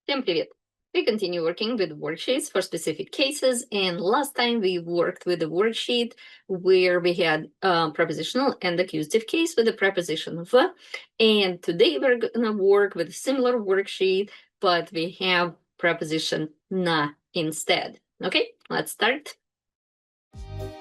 Всем привет! We continue working with worksheets for specific cases, and last time we worked with a worksheet where we had prepositional and accusative case with the preposition v, and today we're gonna work with a similar worksheet, but we have preposition na instead. Okay, let's start.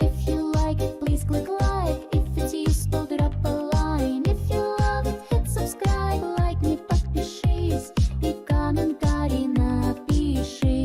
If you like it, please click like. If it's useful, drop a line. If you love it, hit subscribe. Like me, подпишись и комментарий напиши.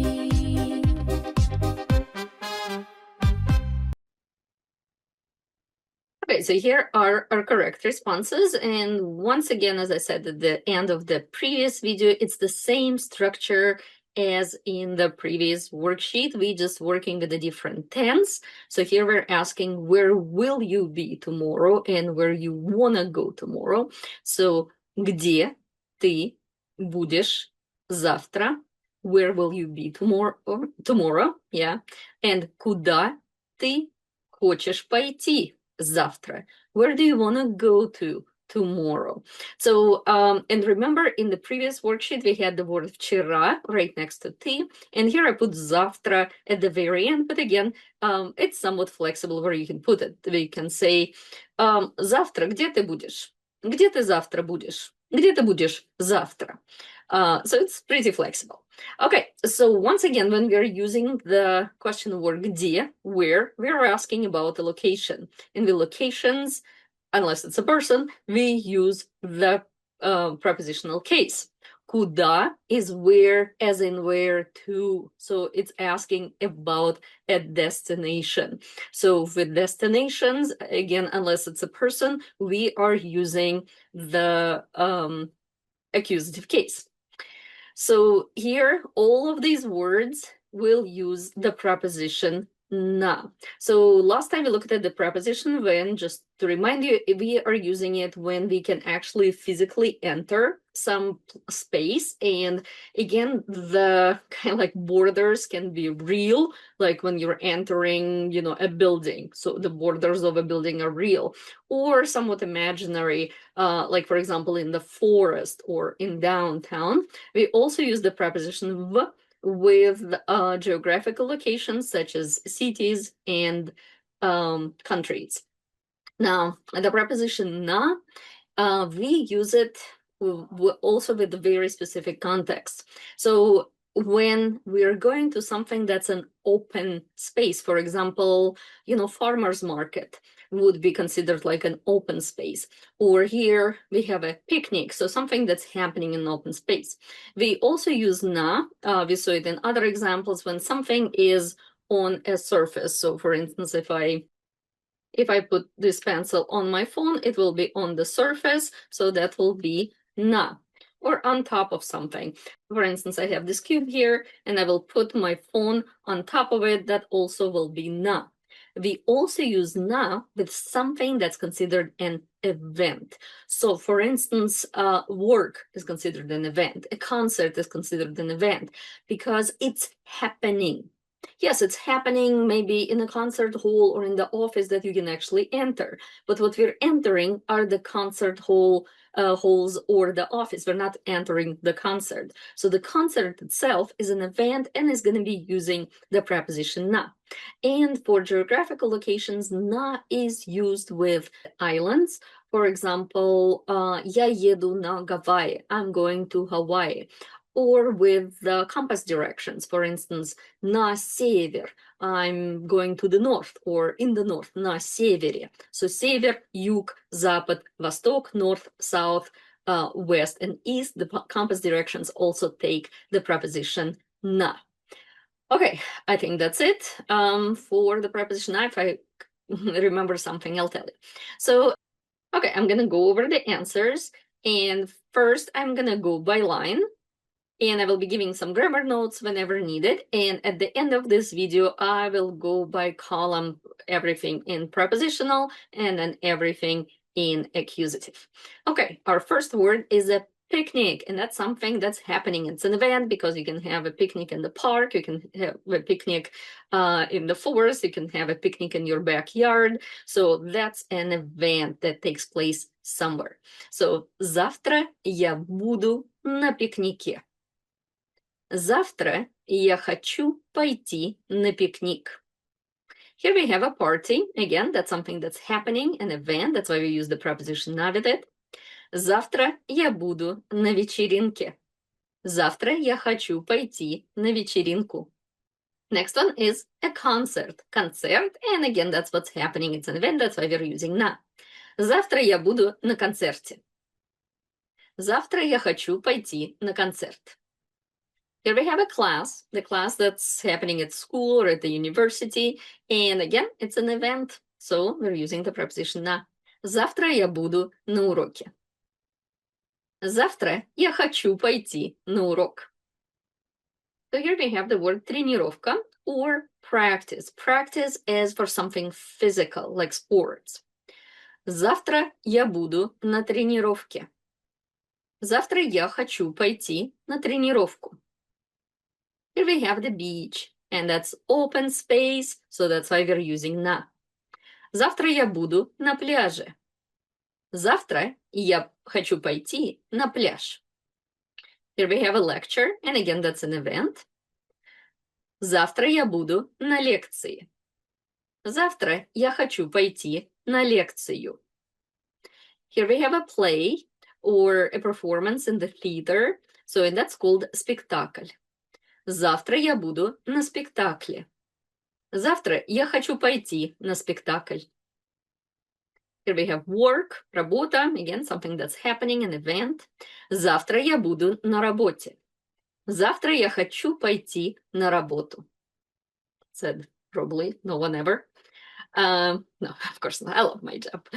Okay, so here are our correct responses, and once again, as I said at the end of the previous video, it's the same structure as in the previous worksheet. We just working with a different tense. So here we're asking where will you be tomorrow and where you wanna go tomorrow. So где ты будешь завтра? Where will you be tomorrow? Yeah. And куда ты хочешь пойти завтра? Where do you wanna go to tomorrow? So, and remember in the previous worksheet, we had the word вчера right next to ты, and here I put завтра at the very end, but again, it's somewhat flexible where you can put it. We can say, завтра где ты будешь? Где ты завтра будешь? Где ты будешь завтра? So it's pretty flexible. Okay, so once again, when we are using the question word где, where, we are asking about the location. In the locations, unless it's a person, we use the prepositional case. Куда is where, as in where to. So it's asking about a destination. So with destinations, again, unless it's a person, we are using the accusative case. So here, all of these words will use the preposition na. So last time we looked at the preposition when, just to remind you, we are using it when we can actually physically enter some space. And again, the kind of like borders can be real, like when you're entering, you know, a building. So the borders of a building are real, or somewhat imaginary, like for example, in the forest or in downtown. We also use the preposition v with geographical locations such as cities and countries. Now, the preposition na, we use it also with a very specific context. So when we're going to something that's an open space, for example, you know, farmer's market would be considered like an open space. Or here we have a picnic, so something that's happening in open space. We also use na, we saw it in other examples when something is on a surface. So for instance, if I put this pencil on my phone, it will be on the surface, so that will be na. Or on top of something. For instance, I have this cube here, and I will put my phone on top of it, that also will be na. We also use na with something that's considered an event. So for instance, work is considered an event. A concert is considered an event because it's happening. Yes, it's happening maybe in a concert hall or in the office that you can actually enter. But what we're entering are the concert halls or the office. We're not entering the concert. So the concert itself is an event and is going to be using the preposition na. And for geographical locations, na is used with islands. For example, я еду на Гавайи. I'm going to Hawaii. Or with the compass directions, for instance, на север, I'm going to the north, or in the north, на севере. So север, юг, запад, восток, north, south, west, and east. The compass directions also take the preposition на. Okay, I think that's it for the preposition na. If I remember something, I'll tell you. So, okay, I'm gonna go over the answers, and first I'm gonna go by line. And I will be giving some grammar notes whenever needed. And at the end of this video, I will go by column, everything in prepositional and then everything in accusative. Okay, our first word is a picnic, and that's something that's happening. It's an event because you can have a picnic in the park, you can have a picnic in the forest, you can have a picnic in your backyard. So that's an event that takes place somewhere. So завтра я буду на пикнике. Завтра я хочу пойти на пикник. Here we have a party. Again, that's something that's happening, an event. That's why we use the preposition на with it. Завтра я буду на вечеринке. Завтра я хочу пойти на вечеринку. Next one is a concert. Concert, and again, that's what's happening. It's an event, that's why we're using на. Завтра я буду на концерте. Завтра я хочу пойти на концерт. Here we have a class, the class that's happening at school or at the university. And again, it's an event, so we're using the preposition на. Завтра я буду на уроке. Завтра я хочу пойти на урок. So here we have the word тренировка or practice. Practice is for something physical, like sports. Завтра я буду на тренировке. Завтра я хочу пойти на тренировку. Here we have the beach, and that's open space, so that's why we're using на. Завтра я буду на пляже. Завтра я хочу пойти на пляж. Here we have a lecture, and again, that's an event. Завтра я буду на лекции. Завтра я хочу пойти на лекцию. Here we have a play or a performance in the theater, so that's called спектакль. Завтра я буду на спектакле. Завтра я хочу пойти на спектакль. Here we have work, работа, again, something that's happening, an event. Завтра я буду на работе. Завтра я хочу пойти на работу. Said probably no one ever. No, of course not. I love my job.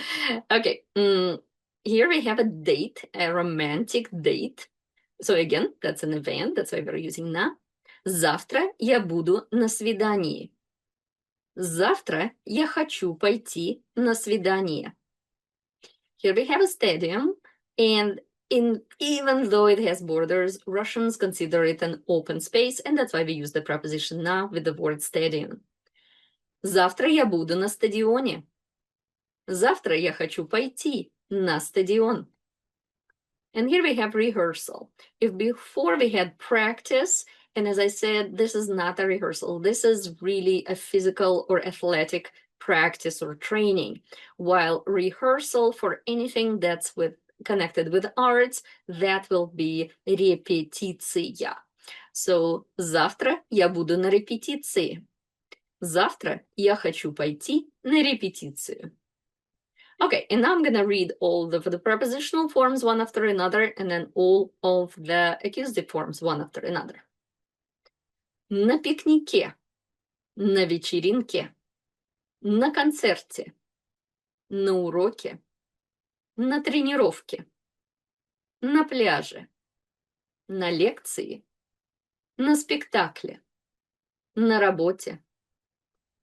Okay. Here we have a date, a romantic date. So again, that's an event. That's why we're using на. Завтра я буду на свидании. Завтра я хочу пойти на свидание. Here we have a stadium, and even though it has borders, Russians consider it an open space, and that's why we use the preposition на with the word stadium. Завтра я буду на стадионе. Завтра я хочу пойти на стадион. And here we have rehearsal. If before we had practice, and as I said, this is not a rehearsal. This is really a physical or athletic practice or training. While rehearsal for anything that's connected with arts, that will be репетиция. So, завтра я буду на репетиции. Завтра я хочу пойти на репетицию. Okay, and now I'm going to read all of the prepositional forms one after another, and then all of the accusative forms one after another. На пикнике, на вечеринке, на концерте, на уроке, на тренировке, на пляже, на лекции, на спектакле, на работе,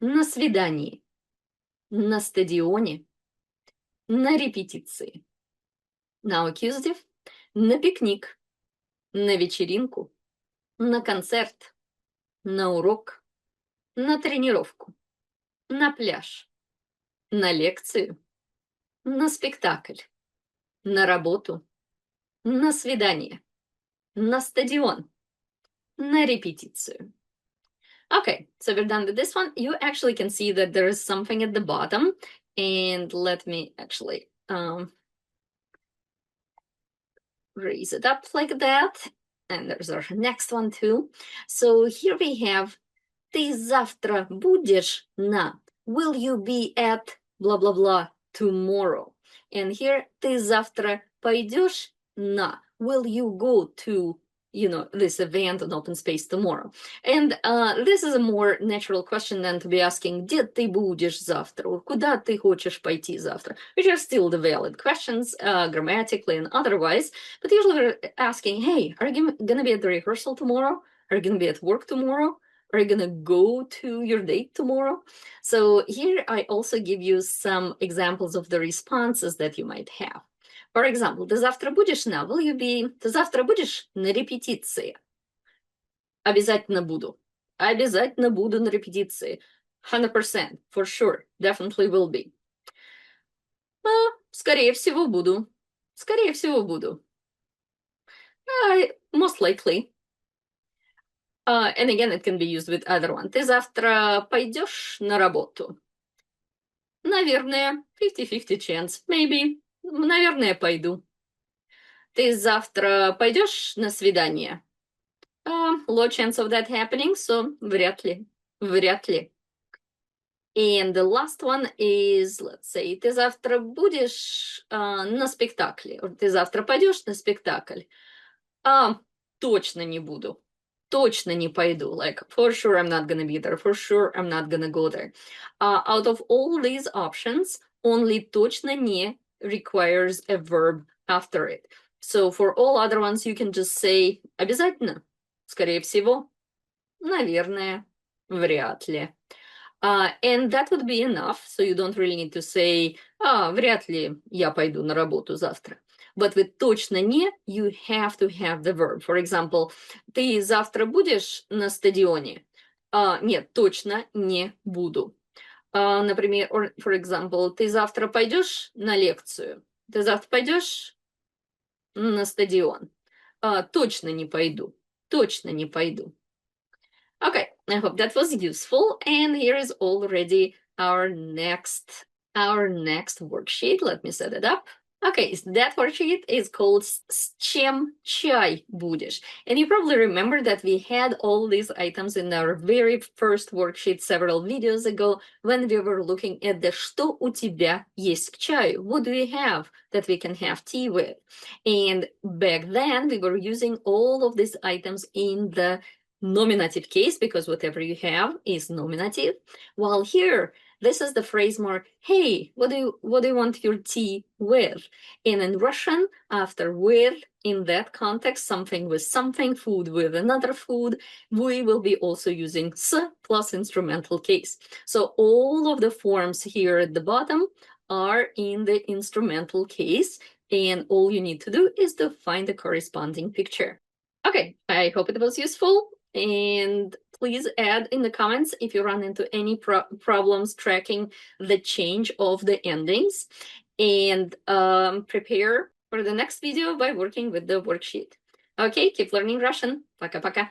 на свидании, на стадионе, на репетиции. Now accusative. На пикник, на вечеринку, на концерт, на урок, на тренировку, на пляж, на лекцию, на спектакль, на работу, на свидание, на стадион, на репетицию. Okay, so we're done with this one. You actually can see that there is something at the bottom, and let me actually raise it up like that. And there's our next one too. So here we have ты завтра будешь на will you be at blah blah blah tomorrow. And here ты завтра пойдешь на will you go to this event on open space tomorrow. And this is a more natural question than to be asking, где ты будешь завтра, or куда ты хочешь пойти завтра, which are still the valid questions, grammatically and otherwise. But usually we're asking, hey, are you going to be at the rehearsal tomorrow? Are you going to be at work tomorrow? Are you going to go to your date tomorrow? So here I also give you some examples of the responses that you might have. For example, ты завтра будешь на, will you be, ты завтра будешь на репетиции? Обязательно буду. Обязательно буду на репетиции. 100%, for sure, definitely will be. Скорее всего буду. Скорее всего буду. Most likely. And again, it can be used with either one. Ты завтра пойдешь на работу? Наверное, 50-50 chance. Maybe. Наверное, пойду. Ты завтра пойдешь на свидание? Low chance of that happening, so вряд ли. Вряд ли. And the last one is, let's say, ты завтра будешь на спектакле. Ты завтра пойдешь на спектакль? Точно не буду. Точно не пойду. Like, for sure I'm not gonna be there. For sure I'm not gonna go there. Out of all these options, only точно не requires a verb after it. So for all other ones, you can just say обязательно, скорее всего, наверное, вряд ли. And that would be enough, so you don't really need to say, вряд ли я пойду на работу завтра. But with точно не, you have to have the verb. For example, ты завтра будешь на стадионе? Нет, точно не буду. Например, or, for example, ты завтра пойдешь на лекцию? Ты завтра пойдешь на стадион? Точно не пойду. Точно не пойду. Okay, I hope that was useful. And here is already our next worksheet. Let me set it up. Okay, so that worksheet is called С чем чай будешь? And you probably remember that we had all these items in our very first worksheet several videos ago when we were looking at the что у тебя есть к чаю? What do we have that we can have tea with? And back then we were using all of these items in the nominative case because whatever you have is nominative. While here, this is the phrase more, hey, what do you want your tea with? And in Russian, after with, in that context, something with something, food with another food, we will be also using s plus instrumental case. So all of the forms here at the bottom are in the instrumental case, and all you need to do is to find the corresponding picture. Okay, I hope it was useful. And please add in the comments if you run into any problems tracking the change of the endings, and prepare for the next video by working with the worksheet. Okay, keep learning Russian. Пока-пока.